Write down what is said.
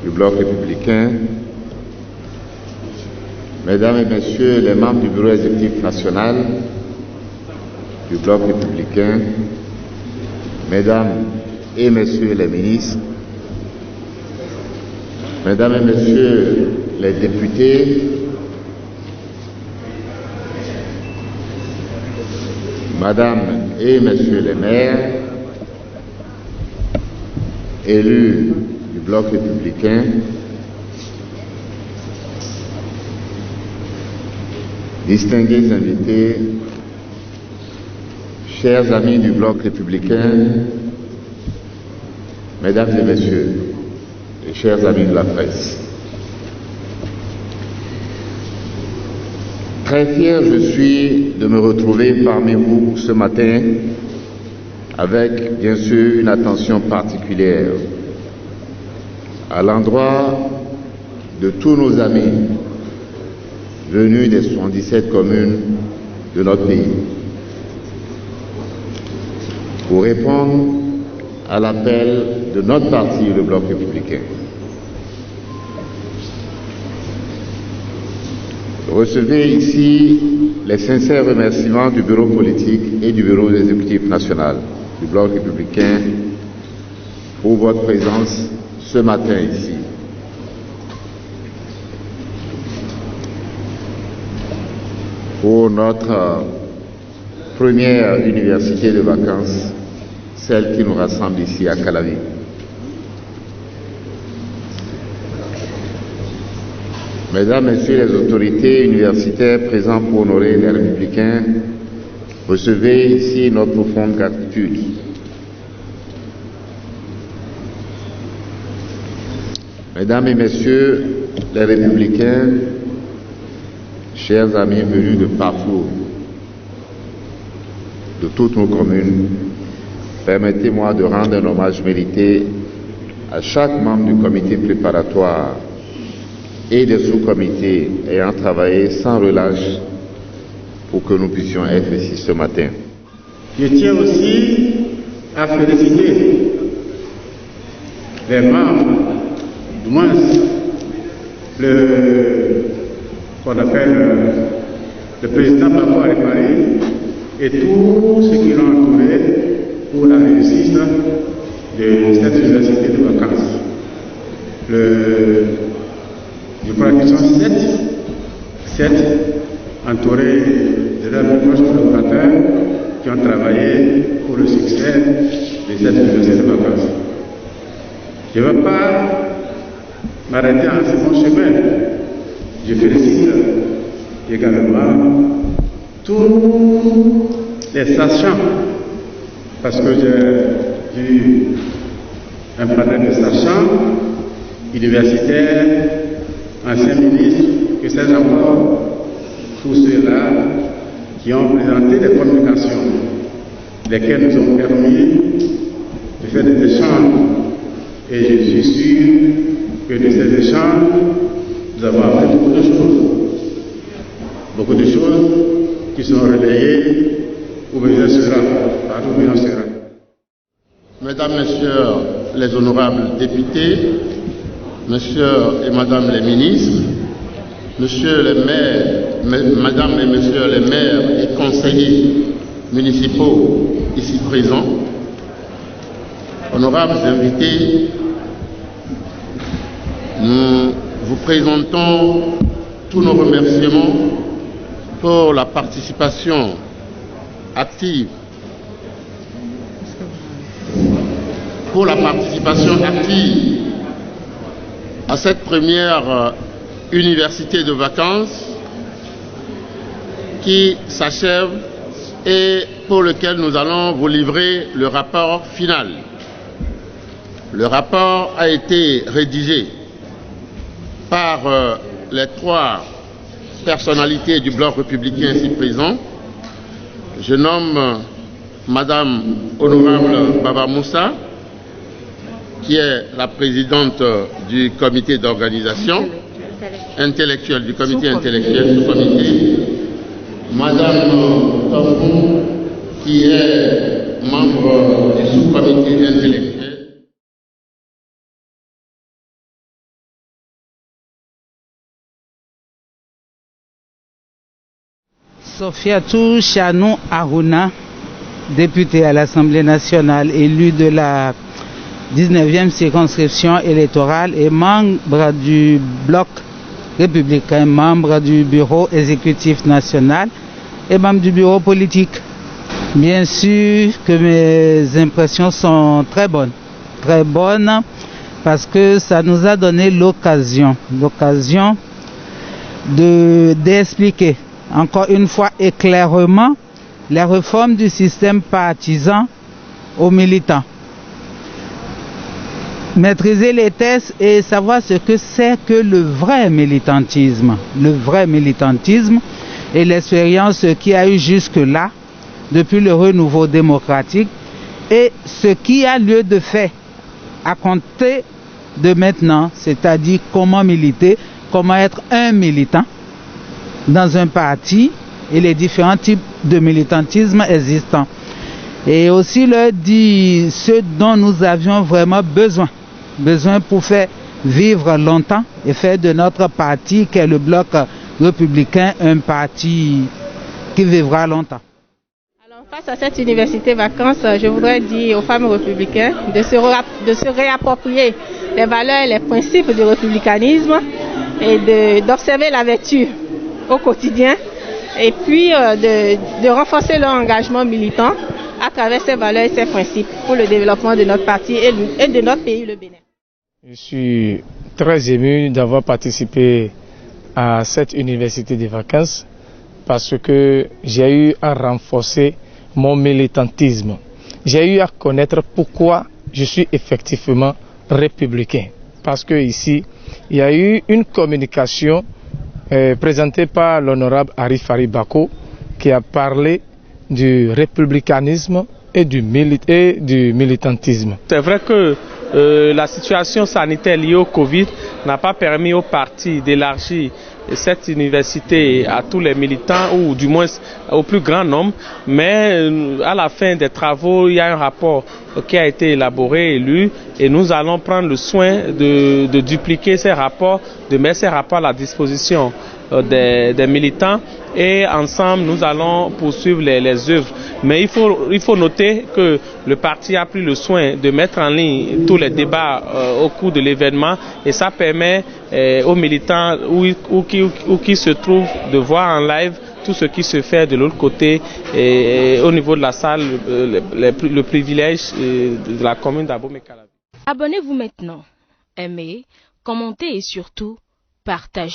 du Bloc républicain, Mesdames et Messieurs les membres du Bureau exécutif national du Bloc républicain, Mesdames et Messieurs les ministres, Mesdames et Messieurs les députés, Madame et Messieurs les maires, élus du Bloc républicain, distingués invités, chers amis du Bloc républicain, Mesdames et Messieurs, et chers amis de la presse. Très fier je suis de me retrouver parmi vous ce matin avec, bien sûr, une attention particulière à l'endroit de tous nos amis venus des 77 communes de notre pays pour répondre à l'appel de notre parti, le Bloc républicain. Recevez ici les sincères remerciements du bureau politique et du bureau exécutif national du Bloc républicain pour votre présence ce matin ici. Pour notre première université de vacances, celle qui nous rassemble ici à Calavi. Mesdames, Messieurs les autorités universitaires présents pour honorer les républicains, recevez ici notre profonde gratitude. Mesdames et Messieurs les républicains, chers amis venus de partout, de toutes nos communes, permettez-moi de rendre un hommage mérité à chaque membre du comité préparatoire et des sous-comités ayant travaillé sans relâche pour que nous puissions être ici ce matin. Je tiens aussi à féliciter les membres, du moins qu'on appelle le président Bako Arimari et tous ceux qui l'ont entouré pour la réussite de cette université de vacances. Je crois qu'ils sont sept entourés de leurs proches collaborateurs qui ont travaillé pour le succès de cette université de vacances. Je ne veux pas m'arrêter en ce bon chemin. Je félicite également tous les sachants, parce que j'ai eu un panel de sachants universitaires, anciens ministres, que sais-je encore, tous ceux-là qui ont présenté des communications, lesquelles nous ont permis de faire des échanges. Et je suis sûr que de ces échanges, nous avons appris beaucoup de choses qui sont relayées où besoin sera, partout où besoin sera. Mesdames, Messieurs les honorables députés, Messieurs et Madame les ministres, Messieurs les maires, Madame et Messieurs les maires et conseillers municipaux ici présents, honorables invités, nous vous présentons tous nos remerciements pour la participation active, à cette première université de vacances qui s'achève et pour lequel nous allons vous livrer le rapport final. Le rapport a été rédigé par les trois personnalités du Bloc républicain ici présents. Je nomme Madame Honorable Baba Moussa, qui est la présidente du comité d'organisation intellectuel, du comité intellectuel, sous-comité, Madame Tofou, qui est membre du sous-comité intellectuel. Sofiatou Chanou Aruna, député à l'Assemblée nationale, élu de la 19e circonscription électorale et membre du bloc républicain, membre du bureau exécutif national et membre du bureau politique. Bien sûr que mes impressions sont très bonnes parce que ça nous a donné l'occasion d'expliquer encore une fois et clairement les réformes du système partisan aux militants. Maîtriser les tests et savoir ce que c'est que le vrai militantisme et l'expérience qu'il y a eu jusque-là depuis le renouveau démocratique et ce qui a lieu de fait à compter de maintenant, c'est-à-dire comment militer, comment être un militant dans un parti et les différents types de militantisme existants. Et aussi leur dire ce dont nous avions vraiment besoin pour faire vivre longtemps et faire de notre parti, qui est le bloc républicain, un parti qui vivra longtemps. Alors, face à cette université vacances, je voudrais dire aux femmes républicaines de se réapproprier les valeurs et les principes du républicanisme et d'observer la vertu au quotidien et puis de renforcer leur engagement militant à travers ces valeurs et ces principes pour le développement de notre parti et de notre pays, le Bénin. Je suis très ému d'avoir participé à cette université des vacances parce que j'ai eu à renforcer mon militantisme. J'ai eu à connaître pourquoi je suis effectivement républicain. Parce que ici, il y a eu une communication présentée par l'honorable Arif Bako qui a parlé du républicanisme et du militantisme. C'est vrai que la situation sanitaire liée au Covid n'a pas permis au parti d'élargir cette université à tous les militants ou du moins au plus grand nombre, mais à la fin des travaux, il y a un rapport qui a été élaboré et lu et nous allons prendre le soin de dupliquer ces rapports, de mettre ces rapports à la disposition des militants et ensemble nous allons poursuivre les œuvres. Mais il faut noter que le parti a pris le soin de mettre en ligne tous les débats au cours de l'événement et ça permet aux militants où qui se trouvent de voir en live tout ce qui se fait de l'autre côté et au niveau de la salle, le privilège de la commune d'Abomey-Calavi. Abonnez-vous maintenant, aimez, commentez et surtout partagez.